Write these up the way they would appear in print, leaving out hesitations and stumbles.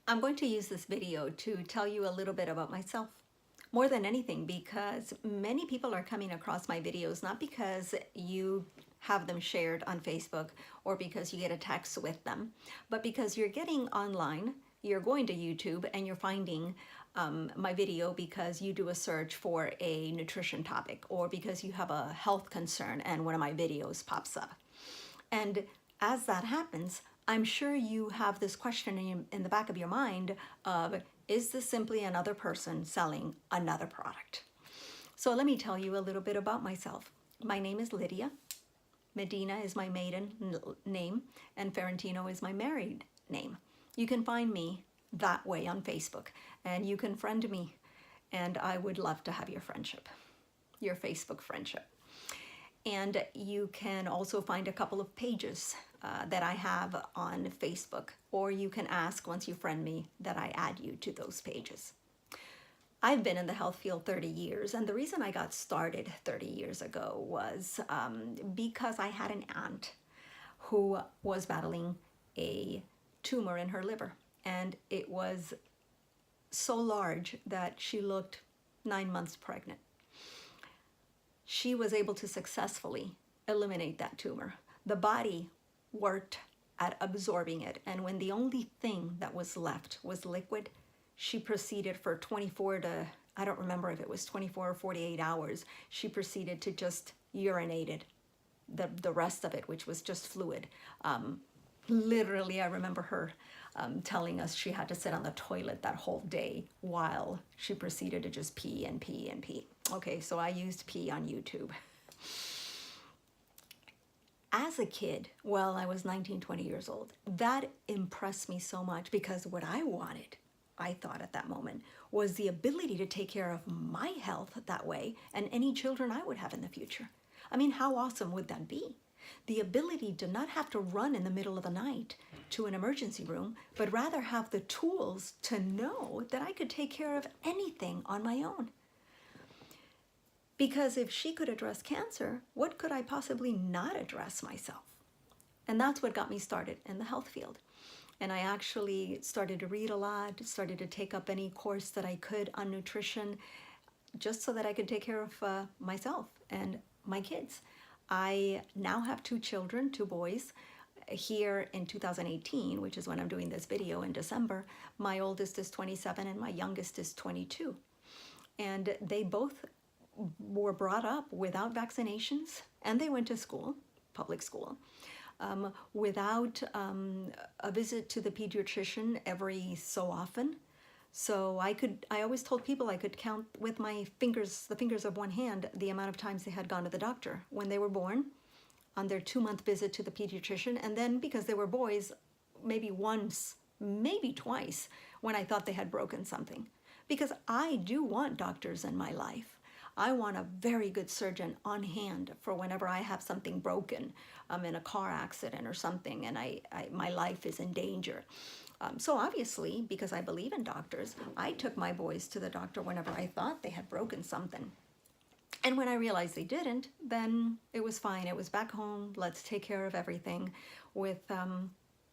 I'm going to use this video to tell you a little bit about myself. More than anything, because many people are coming across my videos not because you have them shared on Facebook or because you get a text with them, but because you're getting online, you're going to YouTube and you're finding my video because you do a search for a nutrition topic or because you have a health concern and one of my videos pops up. And as that happens, I'm sure you have this question in the back of your mind of, is this simply another person selling another product? So let me tell you a little bit about myself. My name is Lidia. Medina is my maiden name, and Ferrantino is my married name. You can find me that way on Facebook, and you can friend me, and I would love to have your friendship, your Facebook friendship. And you can also find a couple of pages that I have on Facebook, or you can ask once you friend me that I add you to those pages. I've been in the health field 30 years, and the reason I got started 30 years ago was because I had an aunt who was battling a tumor in her liver, and it was so large that she looked 9 months pregnant. She was able to successfully eliminate that tumor. The body worked at absorbing it, and when the only thing that was left was liquid, she proceeded for 24 to, I don't remember if it was 24 or 48 hours, she proceeded to just urinate it, the rest of it, which was just fluid. Literally, I remember her telling us she had to sit on the toilet that whole day while she proceeded to just pee and pee and pee. Okay, so I used pee on YouTube. As a kid, well, I was 19, 20 years old, that impressed me so much because what I wanted, I thought at that moment, was the ability to take care of my health that way and any children I would have in the future. I mean, how awesome would that be? The ability to not have to run in the middle of the night to an emergency room, but rather have the tools to know that I could take care of anything on my own. Because if she could address cancer, what could I possibly not address myself? And that's what got me started in the health field. And I actually started to read a lot, started to take up any course that I could on nutrition, just so that I could take care of myself and my kids. I now have 2 children, 2 boys. Here in 2018, which is when I'm doing this video in December, my oldest is 27 and my youngest is 22. And they both were brought up without vaccinations, and they went to school, public school, without a visit to the pediatrician every so often. So I always told people I could count with my fingers, the fingers of one hand, the amount of times they had gone to the doctor when they were born, on their 2-month visit to the pediatrician, and then because they were boys, maybe once, maybe twice, when I thought they had broken something. Because I do want doctors in my life. I want a very good surgeon on hand for whenever I have something broken, in a car accident or something, and my life is in danger. So obviously, because I believe in doctors, I took my boys to the doctor whenever I thought they had broken something. And when I realized they didn't, then it was fine. It was back home. Let's take care of everything with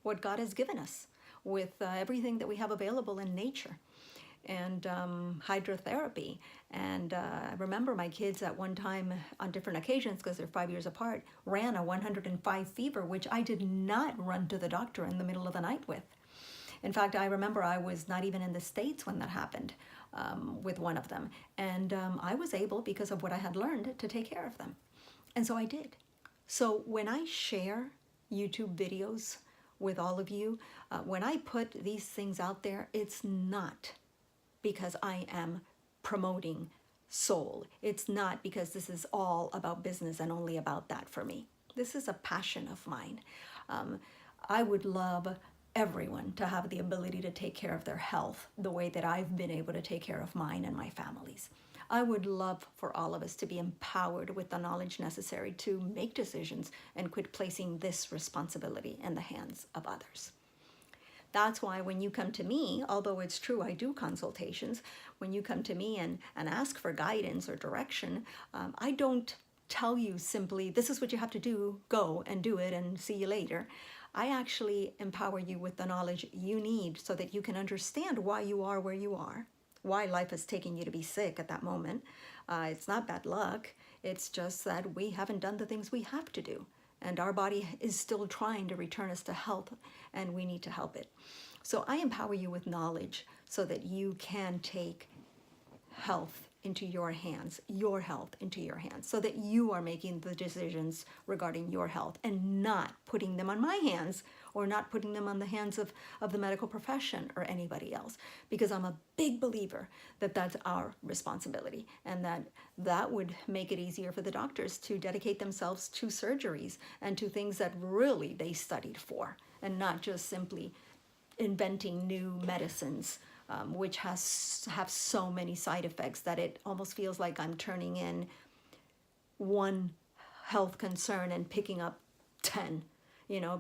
what God has given us, with everything that we have available in nature, and hydrotherapy. And I remember my kids at one time, on different occasions, because they're 5 years apart, ran a 105 fever, which I did not run to the doctor in the middle of the night with. In fact, I remember I was not even in the States when that happened with one of them. And I was able, because of what I had learned, to take care of them. And so I did. So when I share YouTube videos with all of you, when I put these things out there, it's not because I am promoting soul. It's not because this is all about business and only about that for me. This is a passion of mine. I would love everyone to have the ability to take care of their health the way that I've been able to take care of mine and my family's. I would love for all of us to be empowered with the knowledge necessary to make decisions and quit placing this responsibility in the hands of others. That's why when you come to me, although it's true I do consultations, when you come to me and ask for guidance or direction, I don't tell you simply, this is what you have to do, go and do it and see you later. I actually empower you with the knowledge you need so that you can understand why you are where you are, why life is taking you to be sick at that moment. It's not bad luck. It's just that we haven't done the things we have to do. And our body is still trying to return us to health, and we need to help it. So I empower you with knowledge so that you can take health into your hands, your health into your hands, so that you are making the decisions regarding your health and not putting them on my hands or not putting them on the hands of the medical profession or anybody else. Because I'm a big believer that that's our responsibility, and that would make it easier for the doctors to dedicate themselves to surgeries and to things that really they studied for, and not just simply inventing new medicines, which have so many side effects that it almost feels like I'm turning in one health concern and picking up 10,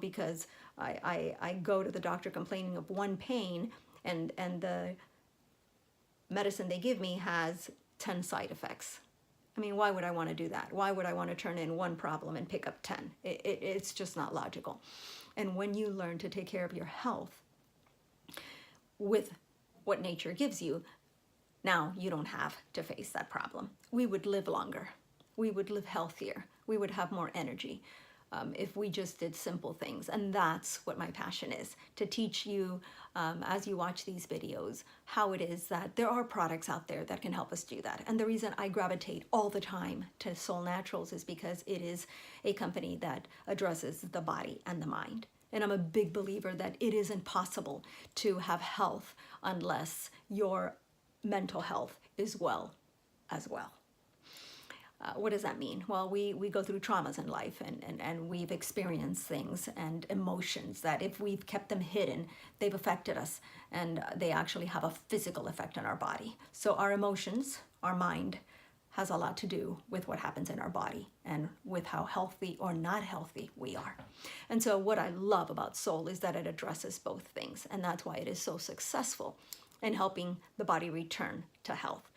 because I go to the doctor complaining of one pain, and the medicine they give me has 10 side effects. I mean, why would I want to do that? Why would I want to turn in one problem and pick up 10? It's just not logical. And when you learn to take care of your health with what nature gives you, now you don't have to face that problem. We would live longer. We would live healthier. We would have more energy if we just did simple things. And that's what my passion is, to teach you as you watch these videos how it is that there are products out there that can help us do that. And the reason I gravitate all the time to Soul Naturals is because it is a company that addresses the body and the mind. And I'm a big believer that it isn't possible to have health unless your mental health is well as well. What does that mean? Well, we go through traumas in life, and we've experienced things and emotions that if we've kept them hidden, they've affected us, and they actually have a physical effect on our body. So our emotions, our mind, has a lot to do with what happens in our body and with how healthy or not healthy we are. And so what I love about Soul is that it addresses both things, and that's why it is so successful in helping the body return to health.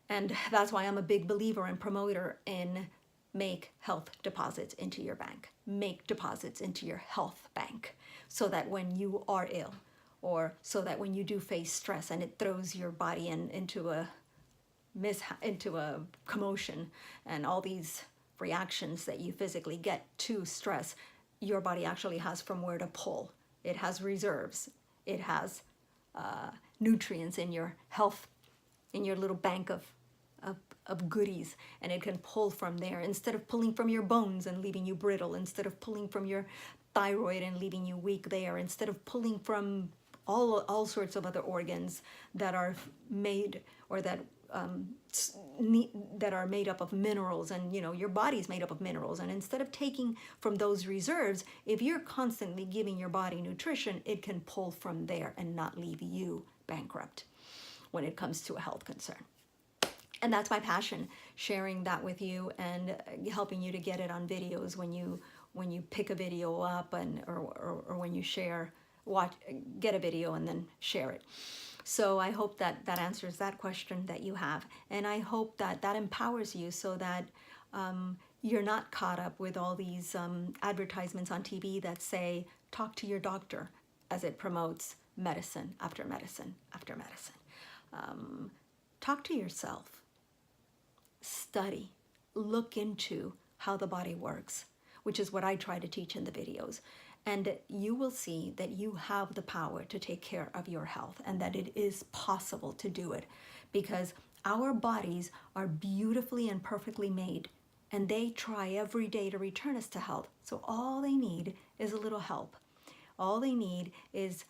And that's why I'm a big believer and promoter in make health deposits into your bank. Make deposits into your health bank so that when you are ill, or so that when you do face stress and it throws your body into a commotion and all these reactions that you physically get to stress, your body actually has from where to pull. It has reserves. It has nutrients in your health, in your little bank of goodies, and it can pull from there instead of pulling from your bones and leaving you brittle, instead of pulling from your thyroid and leaving you weak there, instead of pulling from all sorts of other organs that are made, or that are made up of minerals, and your body's made up of minerals, and instead of taking from those reserves, if you're constantly giving your body nutrition, it can pull from there and not leave you bankrupt when it comes to a health concern. And that's my passion, sharing that with you and helping you to get it on videos when you pick a video up, or when you get a video and then share it. So I hope that answers that question that you have. And I hope that empowers you so that you're not caught up with all these advertisements on TV that say, talk to your doctor, as it promotes medicine after medicine after medicine. Talk to yourself. Study. Look into how the body works, which is what I try to teach in the videos. And you will see that you have the power to take care of your health, and that it is possible to do it, because our bodies are beautifully and perfectly made, and they try every day to return us to health. So all they need is a little help. All they need is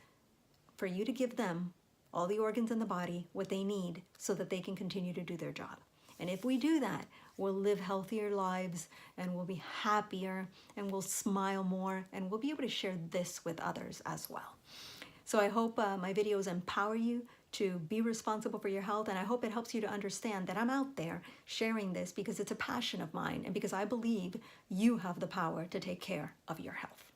for you to give them, all the organs in the body, what they need so that they can continue to do their job. And if we do that, we'll live healthier lives, and we'll be happier, and we'll smile more, and we'll be able to share this with others as well. So I hope my videos empower you to be responsible for your health, and I hope it helps you to understand that I'm out there sharing this because it's a passion of mine, and because I believe you have the power to take care of your health.